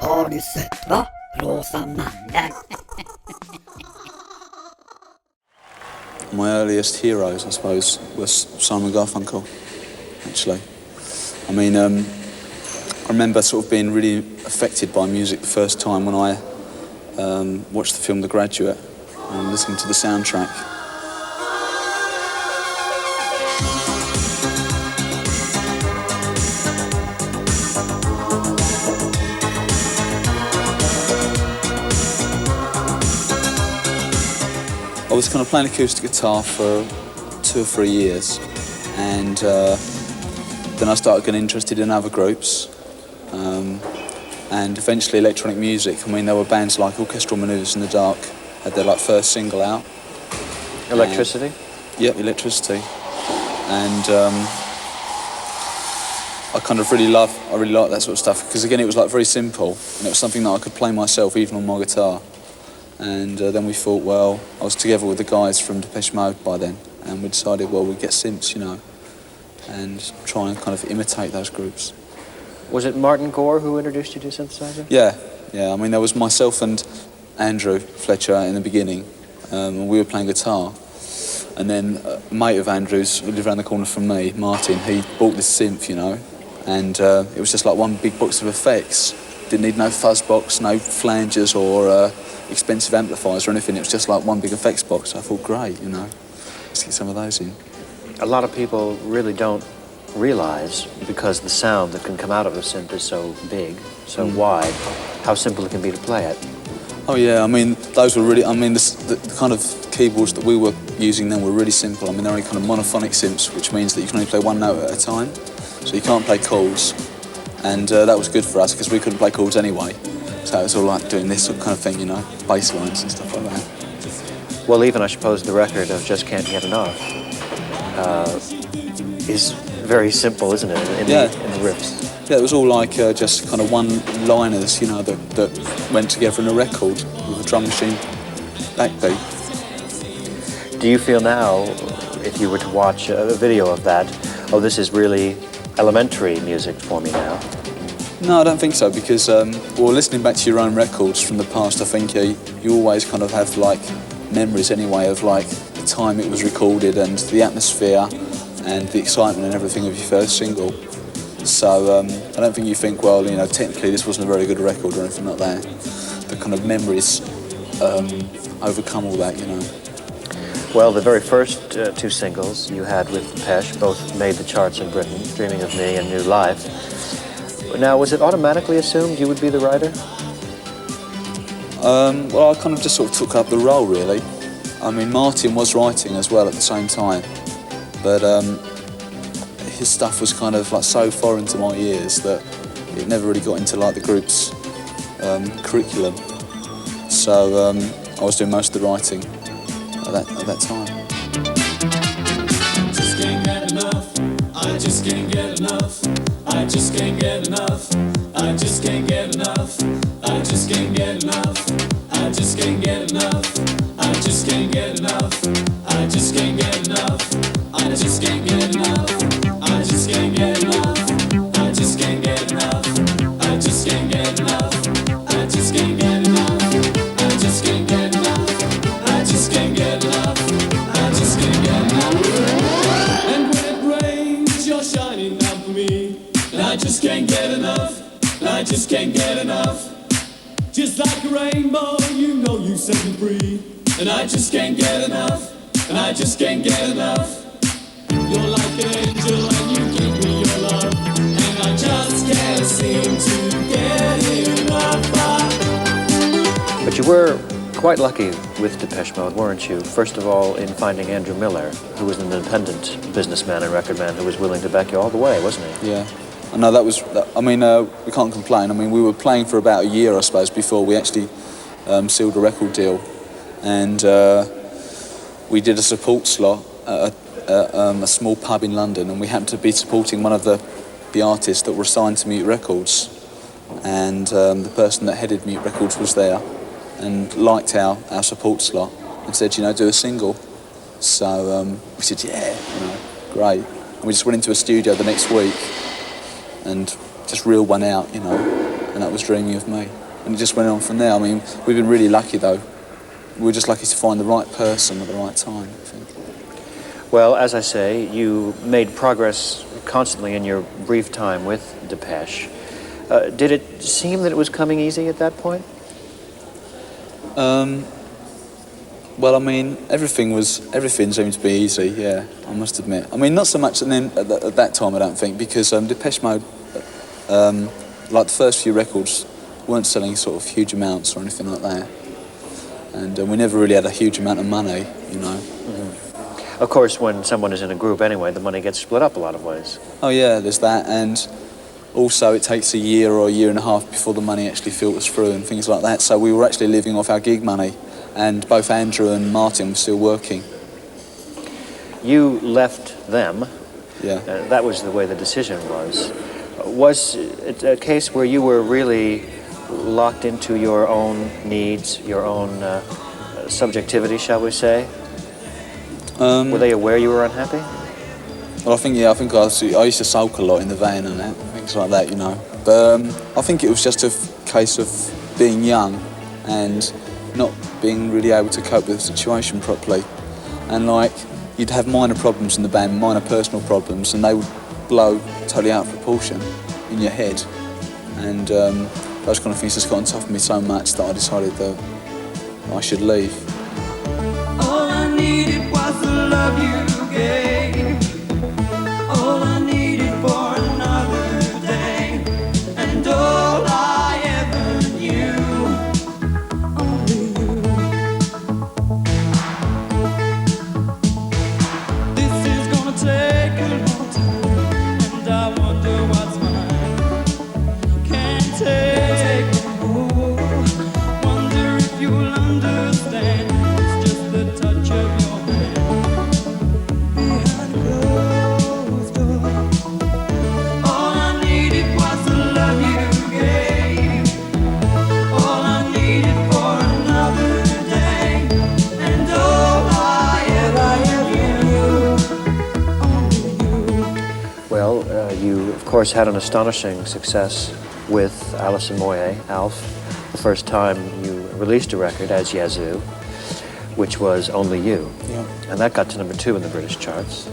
Har du sett va? Rosa mannen. My earliest heroes, I suppose, was Simon Garfunkel, actually. I mean, I remember sort of being really affected by music the first time when I watched the film The Graduate and listening to the soundtrack. I was kind of playing acoustic guitar for 2 or 3 years, and then I started getting interested in other groups, and eventually electronic music. I mean, there were bands like Orchestral Manoeuvres in the Dark had their first single out. Electricity? Yeah, Electricity, and I kind of really like that sort of stuff because again it was very simple and it was something that I could play myself even on my guitar. And then we thought, well, I was together with the guys from Depeche Mode by then, and we decided, well, we'd get synths, and try and kind of imitate those groups. Was it Martin Gore who introduced you to synthesizer? Yeah. I mean, there was myself and Andrew Fletcher in the beginning, and we were playing guitar. And then a mate of Andrew's, who lived around the corner from me, Martin, he bought this synth, and it was just like one big box of effects. Didn't need no fuzz box, no flangers or expensive amplifiers or anything. It was just like one big effects box. I thought, great, let's get some of those in. A lot of people really don't realize, because the sound that can come out of a synth is so big, so wide, how simple it can be to play it. Oh yeah, I mean, those were really, the kind of keyboards that we were using then were really simple. I mean, they're only kind of monophonic synths, which means that you can only play one note at a time, so you can't play chords. And that was good for us because we couldn't play chords anyway. So it was all like doing this sort of kind of thing, bass lines and stuff like that. Well, even I suppose the record of Just Can't Get Enough is very simple, isn't it, in the riffs? Yeah, it was all like just kind of one-liners, that went together in a record with a drum machine backbeat. Do you feel now, if you were to watch a video of that, oh, this is really elementary music for me now? No, I don't think so, because, listening back to your own records from the past, I think you always kind of have, memories anyway of, the time it was recorded and the atmosphere and the excitement and everything of your first single. So, I don't think you think, well, technically this wasn't a very good record or anything like that. The kind of memories overcome all that, Well, the very first 2 singles you had with Depeche both made the charts in Britain, Dreaming of Me and New Life. Now, was it automatically assumed you would be the writer? Well, I kind of just sort of took up the role, really. I mean, Martin was writing as well at the same time, but his stuff was kind of so foreign to my ears that it never really got into the group's curriculum. So I was doing most of the writing at that time. Just can't get enough. I just can't get enough. I just can't get enough. I just can't get enough. I just can't get enough. I just can't get enough. I just can't get enough. I just can't get enough. I just can't get enough. I just can't get enough. I just can't get enough. I just can't get enough. I just can't get enough. I just can't get enough. I just can't get enough. I just can't get enough. And when it rains, you're shining down for me. And I just can't get enough. And I just can't get enough. Just like a rainbow, you set me free. And I just can't get enough. And I just can't get enough. You're like an angel and you give me your love. And I just can't seem to get enough. But you were quite lucky with Depeche Mode, weren't you? First of all, in finding Andrew Miller, who was an independent businessman and record man who was willing to back you all the way, wasn't he? Yeah. I know we can't complain. I mean, we were playing for about a year, I suppose, before we actually sealed a record deal. And we did a support slot at a small pub in London, and we happened to be supporting one of the artists that were assigned to Mute Records. And the person that headed Mute Records was there and liked our support slot and said, do a single. So we said, yeah, great. And we just went into a studio the next week and just reeled one out, and that was Dreaming of Me. And it just went on from there. I mean, we've been really lucky though. We're just lucky to find the right person at the right time, I think. Well, as I say, you made progress constantly in your brief time with Depeche. Did it seem that it was coming easy at that point? Well, I mean, everything seemed to be easy, yeah, I must admit. I mean, not so much at that time, I don't think, because Depeche Mode, like the first few records, weren't selling sort of huge amounts or anything like that. And we never really had a huge amount of money, you know. Mm-hmm. Of course, when someone is in a group anyway, the money gets split up a lot of ways. Oh yeah, there's that, and also it takes a year or a year and a half before the money actually filters through and things like that. So we were actually living off our gig money, and both Andrew and Martin were still working. You left them. Yeah. That was the way the decision was. Was it a case where you were really locked into your own needs, your own subjectivity, shall we say? Were they aware you were unhappy? Well, I think I used to sulk a lot in the van and that, things like that, you know. But I think it was just a case of being young and not being really able to cope with the situation properly. And like, you'd have minor problems in the band, minor personal problems, and they would blow totally out of proportion in your head. And those kind of things just got on top of me so much that I decided that I should leave. All I needed was the love you gave. All I needed for another day. And all I ever knew. Only you. This is gonna take a long time. And I wonder what's mine. Can't take no more. Wonder if you'll understand. It's just the touch of your hand behind closed doors. All I needed was the love you gave. All I needed for another day. And all I ever knew. Only you. Well, you, of course, had an astonishing success with Allison Moer, Alf, the first time you released a record as Yazoo, which was Only You. Yeah. And that got to #2 in the British charts.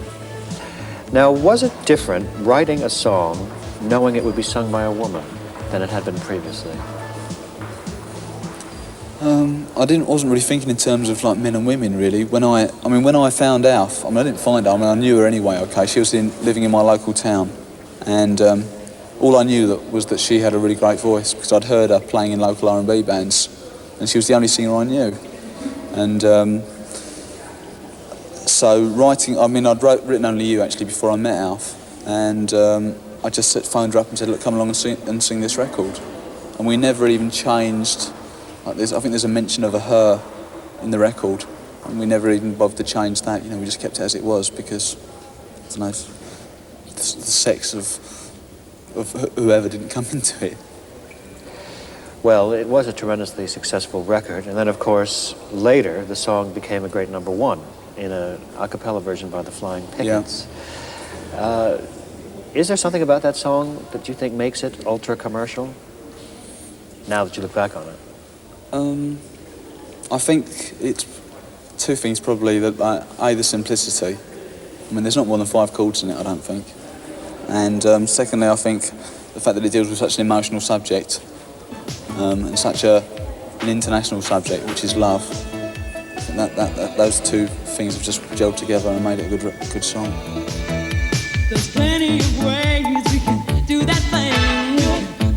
Now, was it different writing a song knowing it would be sung by a woman than it had been previously? I wasn't really thinking in terms of like men and women really. When I found Alf, I didn't find her, I knew her anyway, okay? She was living in my local town. And all I knew was that she had a really great voice because I'd heard her playing in local R&B bands and she was the only singer I knew. And so writing, I'd written Only You actually before I met Alf, and I just phoned her up and said, look, come along and sing this record. And we never even changed, like I think there's a mention of a her in the record, and we never even bothered to change that, you know, we just kept it as it was because, I don't know, the sex of whoever didn't come into it. Well, it was a tremendously successful record, and then, of course, later the song became a great #1 in a cappella version by the Flying Pickets. Yeah. Is there something about that song that you think makes it ultra-commercial, now that you look back on it? I think it's two things probably. That the simplicity. There's not more than 5 chords in it, I don't think. And secondly, I think the fact that it deals with such an emotional subject and such an international subject, which is love. I think those two things have just gelled together and made it a good song. There's plenty of ways we can do that thing.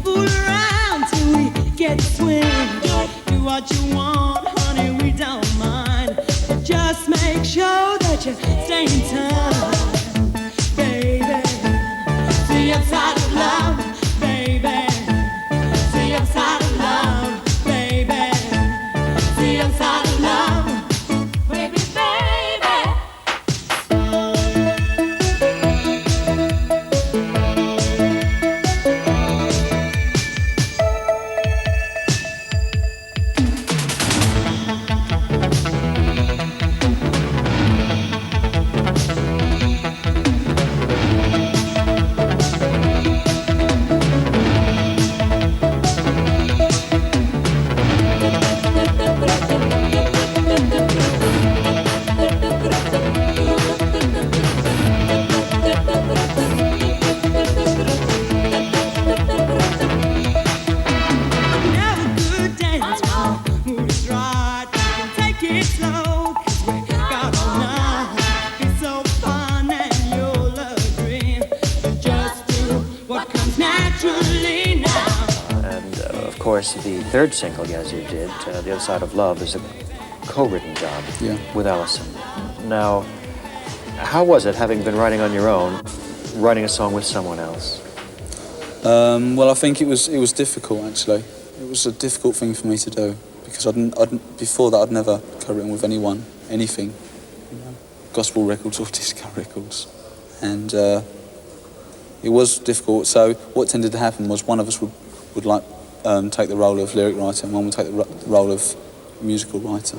Fool around till we get swing. Do what you want, honey, we don't mind. Just make sure that you stay in time, baby. See upside of love, baby. See upside of love, baby. See upside of love, baby, baby. course, the third single Yazoo did, The Other Side of Love, is a co-written job with Allison. Now, how was it, having been writing on your own, writing a song with someone else? Well, I think it was difficult, actually. It was a difficult thing for me to do, because before that I'd never co-written with anyone, anything, gospel records or disco records. And it was difficult. So what tended to happen was one of us would take the role of lyric writer and one would take the role of musical writer.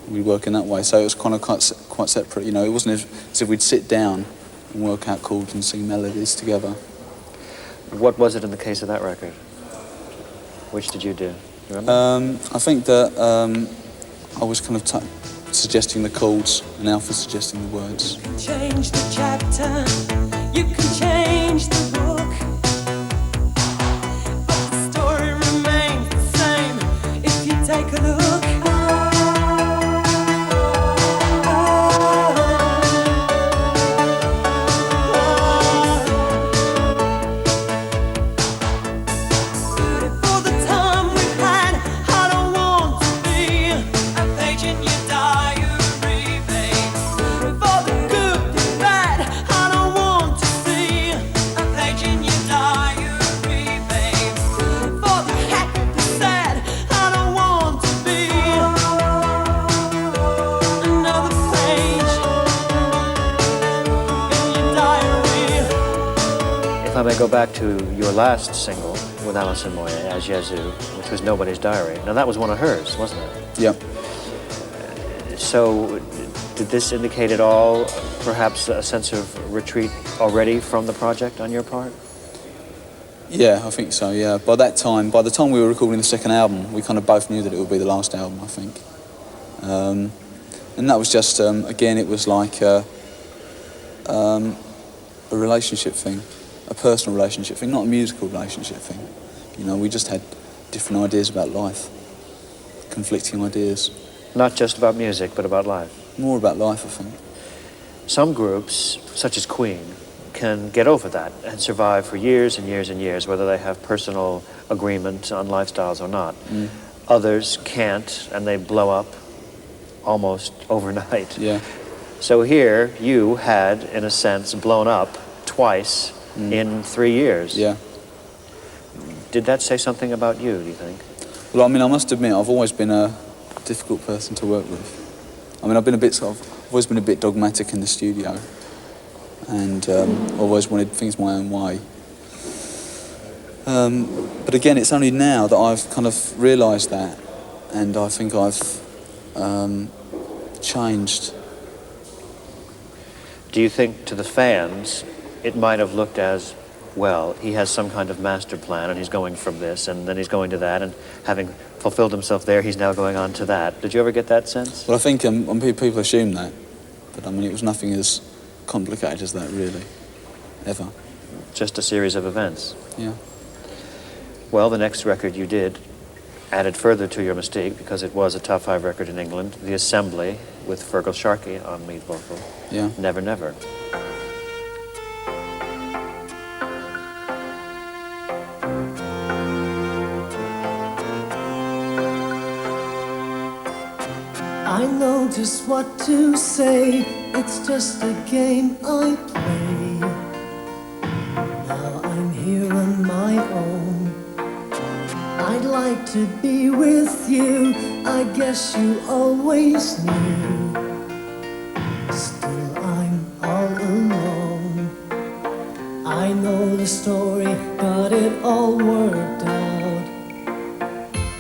We'd work in that way. So it was kind of quite separate. It wasn't as if we'd sit down and work out chords and sing melodies together. What was it in the case of that record? Which did you do? You remember? I think that I was kind of suggesting the chords and Alpha suggesting the words. You can change the chapter, you can change the book, but the story remains the same if you take a look. I may go back to your last single with Allison Moer as Yazoo, which was Nobody's Diary. Now that was one of hers, wasn't it? Yeah. So did this indicate at all perhaps a sense of retreat already from the project on your part? Yeah, I think so, yeah. By the time we were recording the second album, we kind of both knew that it would be the last album, I think. And that was just, again, it was like a relationship thing. A personal relationship thing, not a musical relationship thing. We just had different ideas about life, conflicting ideas. Not just about music, but about life. More about life, I think. Some groups, such as Queen, can get over that and survive for years and years and years, whether they have personal agreement on lifestyles or not. Others can't, and they blow up almost overnight. Yeah. So here, you had, in a sense, blown up twice in 3 years. Yeah. Did that say something about you, do you think? Well, I mean, I must admit, I've always been a difficult person to work with. I mean, I've always been a bit dogmatic in the studio, and I've always wanted things my own way. But again, it's only now that I've kind of realised that, and I think I've changed. Do you think to the fans it might have looked as, well, he has some kind of master plan and he's going from this and then he's going to that, and having fulfilled himself there, he's now going on to that? Did you ever get that sense? Well, I think people assume that, but I mean, it was nothing as complicated as that, really, ever. Just a series of events. Yeah. Well, the next record you did added further to your mystique because it was a top 5 record in England, The Assembly, with Fergal Sharkey on lead vocal. Yeah. Never Never. I know just what to say, it's just a game I play. Now I'm here on my own. I'd like to be with you, I guess you always knew. Still I'm all alone. I know the story, got it all worked out.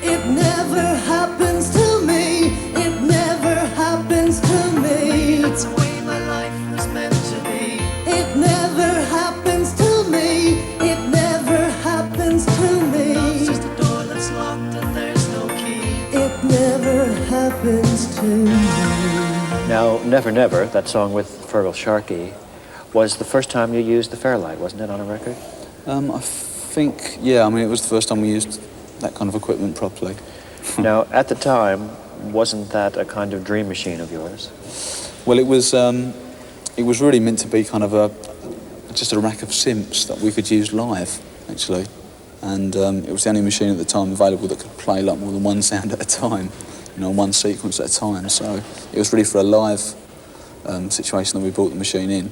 It never happens to me, it never happens to me. That's the way my life was meant to be. It never happens to me, it never happens to me. Love's just a door that's locked and there's no key. It never happens to me. Now, Never Never, that song with Fergal Sharkey, was the first time you used the Feralite, wasn't it, on a record? I think, yeah, I mean, it was the first time we used that kind of equipment properly. Now, at the time, wasn't that a kind of dream machine of yours? Well, it was really meant to be kind of just a rack of synths that we could use live, actually. and it was the only machine at the time available that could play like more than one sound at a time, you know, one sequence at a time. So it was really for a live situation that we brought the machine in.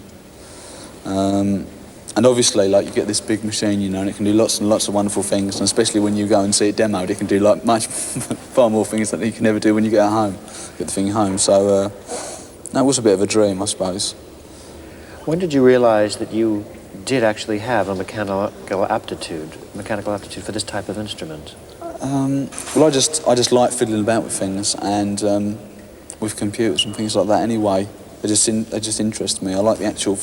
And obviously, like, you get this big machine, you know, and it can do lots and lots of wonderful things, and especially when you go and see it demoed, it can do like much far more things that you can never do when you get home, get the thing home. So that was a bit of a dream, I suppose. When did you realise that you did actually have a mechanical aptitude for this type of instrument? Well, I just like fiddling about with things, and with computers and things like that. Anyway, they just interest me. I like the actual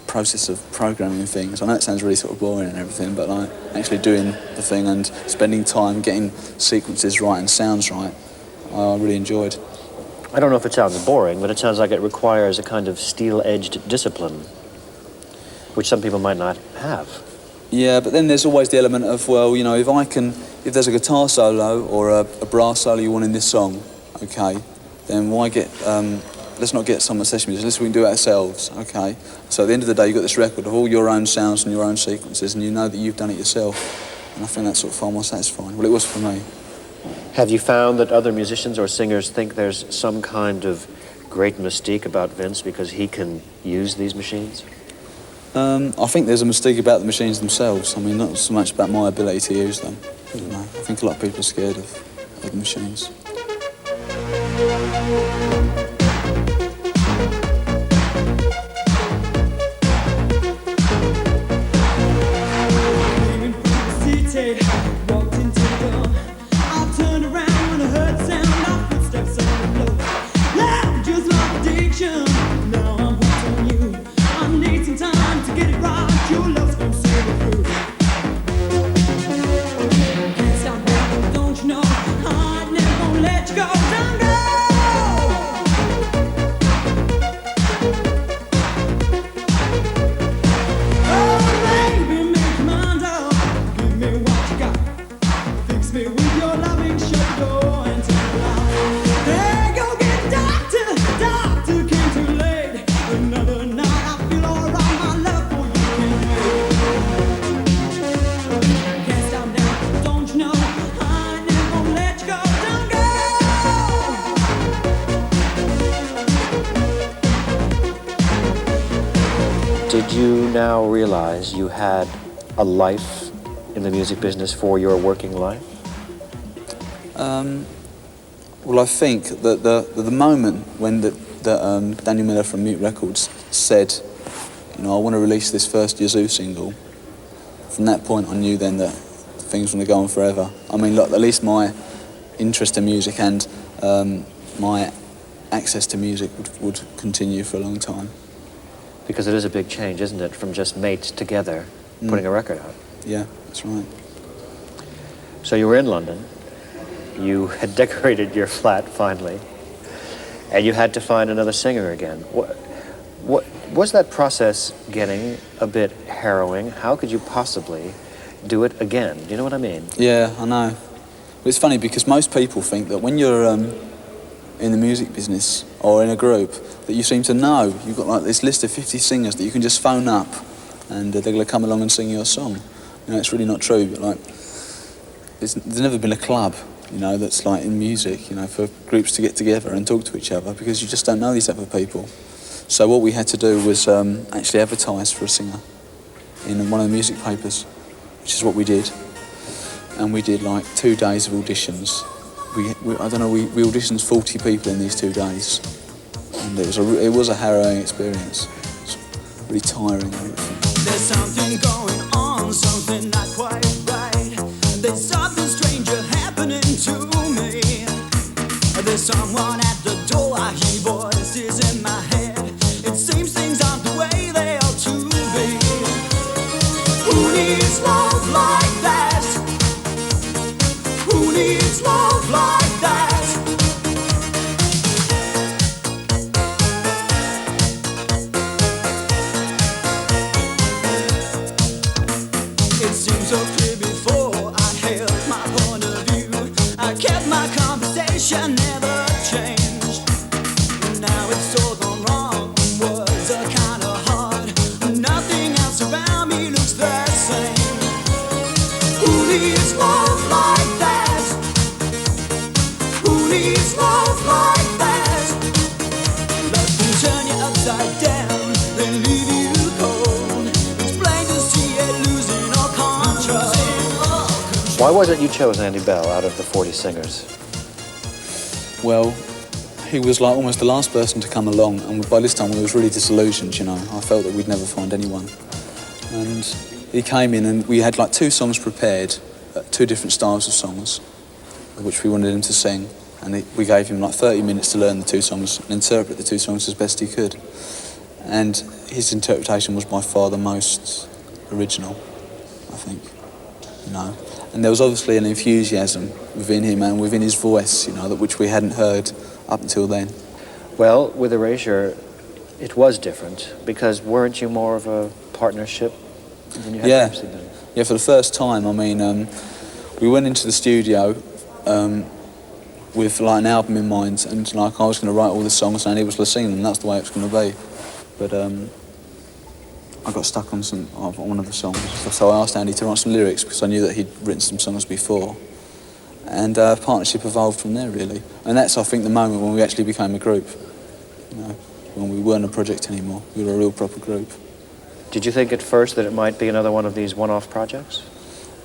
process of programming things. I know it sounds really sort of boring and everything, but like actually doing the thing and spending time getting sequences right and sounds right, I really enjoyed. I don't know if it sounds boring, but it sounds like it requires a kind of steel-edged discipline, which some people might not have. Yeah, but then there's always the element of, well, you know, if there's a guitar solo or a brass solo you want in this song, okay, then why get, let's not get someone session musicians, we can do it ourselves, okay? So at the end of the day, you've got this record of all your own sounds and your own sequences, and you know that you've done it yourself. And I think that's sort of far more satisfying. Well, it was for me. Have you found that other musicians or singers think there's some kind of great mystique about Vince because he can use these machines? I think there's a mystique about the machines themselves. I mean, not so much about my ability to use them. You know, I think a lot of people are scared of the machines. Walked into the door. I turned around when I heard the sound of footsteps on the floor. Loud, just like addiction. Now I'm hooked on you. I need some time to get it right. Your love's gonna see me through. Can't stop now, don't you know? I'm never gonna let you go. Don't go. Did you now realize you had a life in the music business for your working life? Well, I think that the moment when Daniel Miller from Mute Records said, you know, I want to release this first Yazoo single, from that point I knew then that things were going to go on forever. I mean, look, at least my interest in music and my access to music would continue for a long time. Because it is a big change, isn't it, from just mates together putting a record out? Yeah, that's right. So you were in London, you had decorated your flat finally, and you had to find another singer again. What was that process getting a bit harrowing? How could you possibly do it again? Do you know what I mean? Yeah, I know. But it's funny because most people think that when you're in the music business or in a group, that you seem to know. You've got like this list of 50 singers that you can just phone up and they're going to come along and sing your song. You know, it's really not true, but like, there's never been a club, you know, that's like in music, you know, for groups to get together and talk to each other because you just don't know these other people. So what we had to do was actually advertise for a singer in one of the music papers, which is what we did. And we did like 2 days of auditions. We auditioned 40 people in these 2 days. And it was a harrowing experience. It was really tiring. There's something going on, something not quite right. There's something stranger happening to me. There's someone at the door, I hear voices in my head. It seems things aren't the way they ought to be. Who needs love like that? Who needs love like that? It seems so clear before I held my point of view. I kept my conversation, never changed. Now it's all gone wrong. Words are kind of hard. Nothing else around me looks the same. Who Why was it you chose Andy Bell out of the 40 singers? Well, he was like almost the last person to come along, and by this time we was really disillusioned, you know. I felt that we'd never find anyone. And he came in and we had like 2 songs prepared, 2 different styles of songs, which we wanted him to sing. And we gave him like 30 minutes to learn the 2 songs and interpret the 2 songs as best he could. And his interpretation was by far the most original, I think, you know. And there was obviously an enthusiasm within him and within his voice, you know, that which we hadn't heard up until then. Well, with Erasure, it was different, because weren't you more of a partnership than you had previously been? Yeah, for the first time, I mean, we went into the studio with like an album in mind, and like I was going to write all the songs and he was going to sing them, and that's the way it was going to be. But I got stuck on one of the songs, so I asked Andy to write some lyrics because I knew that he'd written some songs before, and partnership evolved from there really. And that's, I think, the moment when we actually became a group. You know, when we weren't a project anymore, we were a real proper group. Did you think at first that it might be another one of these one-off projects?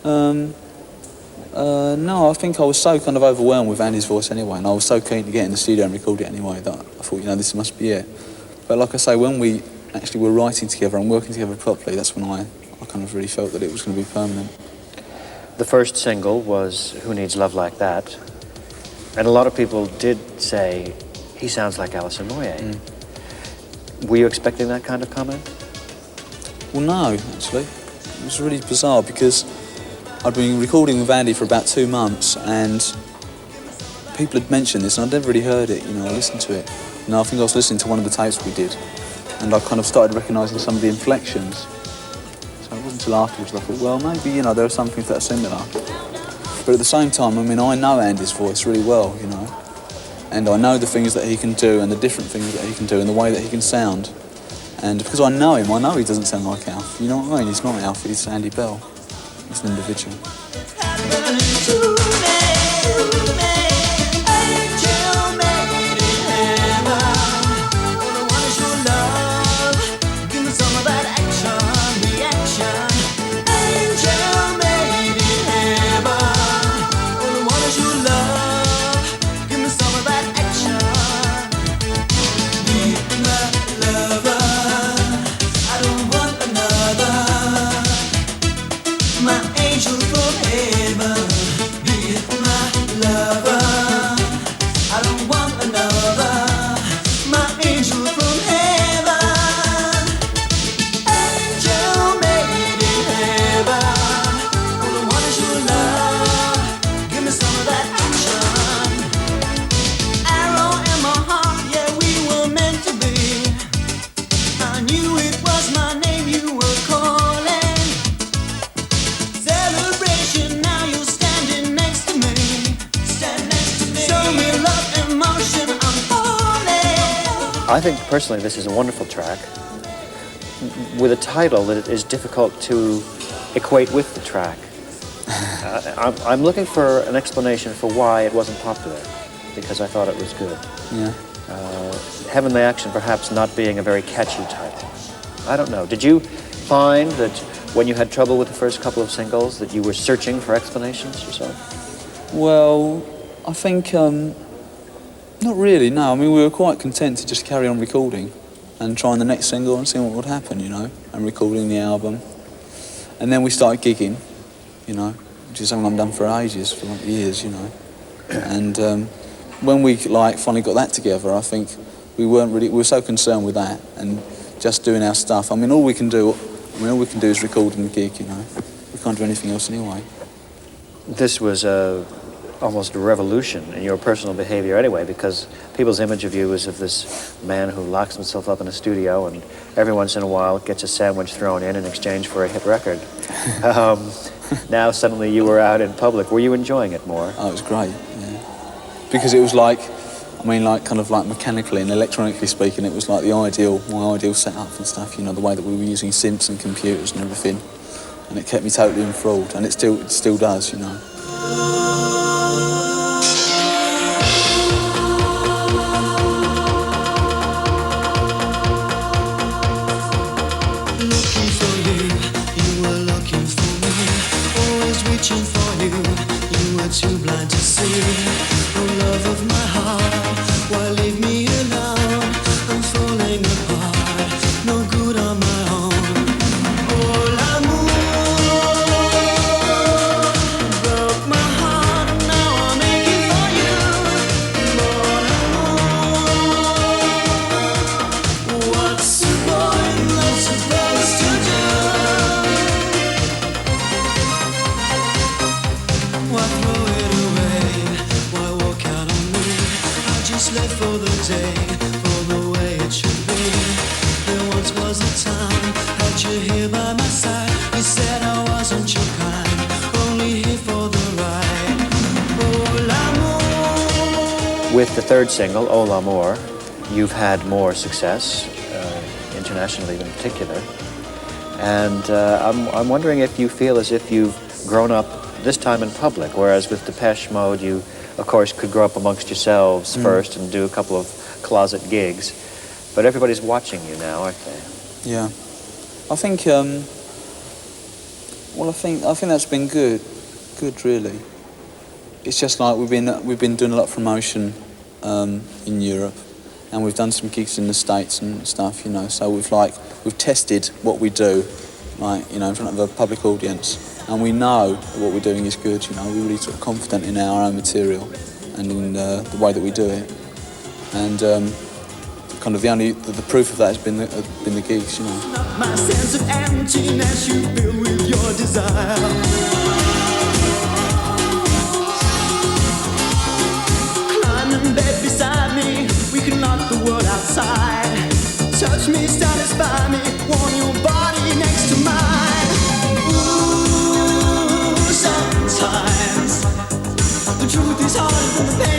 No, I think I was so kind of overwhelmed with Andy's voice anyway, and I was so keen to get in the studio and record it anyway that I thought, you know, this must be it. But like I say, when we actually were writing together and working together properly, that's when I kind of really felt that it was going to be permanent. The first single was Who Needs Love Like That? And a lot of people did say, he sounds like Allison Moer. Were you expecting that kind of comment? Well, no, actually. It was really bizarre because I'd been recording with Andy for about 2 months and people had mentioned this and I'd never really heard it, you know, I listened to it. And I think I was listening to one of the tapes we did and I kind of started recognising some of the inflections. So it wasn't until afterwards that I thought, well, maybe, you know, there are some things that are similar. But at the same time, I mean, I know Andy's voice really well, you know, and I know the things that he can do and the different things that he can do and the way that he can sound. And because I know him, I know he doesn't sound like Alf. You know what I mean? He's not Alf, he's Andy Bell. He's an individual. I think personally this is a wonderful track with a title that is difficult to equate with the track. I'm looking for an explanation for why it wasn't popular, because I thought it was good. Yeah. Heavenly Action perhaps not being a very catchy title. I don't know. Did you find that when you had trouble with the first couple of singles that you were searching for explanations yourself? Well, I think, not really, no. I mean, we were quite content to just carry on recording and trying the next single and seeing what would happen, you know, and recording the album. And then we started gigging, you know, which is something I've done for ages, for like years, you know. And when we like finally got that together, I think we were so concerned with that and just doing our stuff. I mean, all we can do is record and gig, you know. We can't do anything else anyway. This was almost a revolution in your personal behavior anyway, because people's image of you is of this man who locks himself up in a studio and every once in a while gets a sandwich thrown in exchange for a hit record. Now suddenly you were out in public. Were you enjoying it more? Oh, it was great, yeah. Because it was like, I mean, like kind of like mechanically and electronically speaking, it was like my ideal setup and stuff, you know, the way that we were using synths and computers and everything. And it kept me totally enthralled, and it still does, you know. Looking for you, you were looking for me, always reaching for you. empty. Oh, love of my heart, why leave me alone? I'm falling apart, no good on my own. Oh, l'amour broke my heart, and now I'm aching for you. Mon amour, what's a boy in love supposed to do? Why throw it away? Why walk out on me? I just live for the day, for the way it should be. There once was a time, had you here by my side. You said I wasn't your kind, only here for the ride. Oh, l'amour. With the third single, Oh L'Amour, you've had more success, internationally in particular. And I'm wondering if you feel as if you've grown up this time in public, whereas with Depeche Mode, you, of course, could grow up amongst yourselves first and do a couple of closet gigs. But everybody's watching you now, aren't they? Yeah, I think. Well, I think that's been good really. It's just like we've been doing a lot of promotion in Europe, and we've done some gigs in the States and stuff, you know. So we've tested what we do, like, you know, in front of a public audience, and we know what we're doing is good. You know, we're really sort of confident in our own material and in the way that we do it, and kind of the proof of that has been the gigs, you know. My sense of emptiness you fill with your desire. Climb in bed beside me, we can knock the world outside. Touch me, satisfy me, warm your body next to mine. Ooh, sometimes the truth is harder than the pain.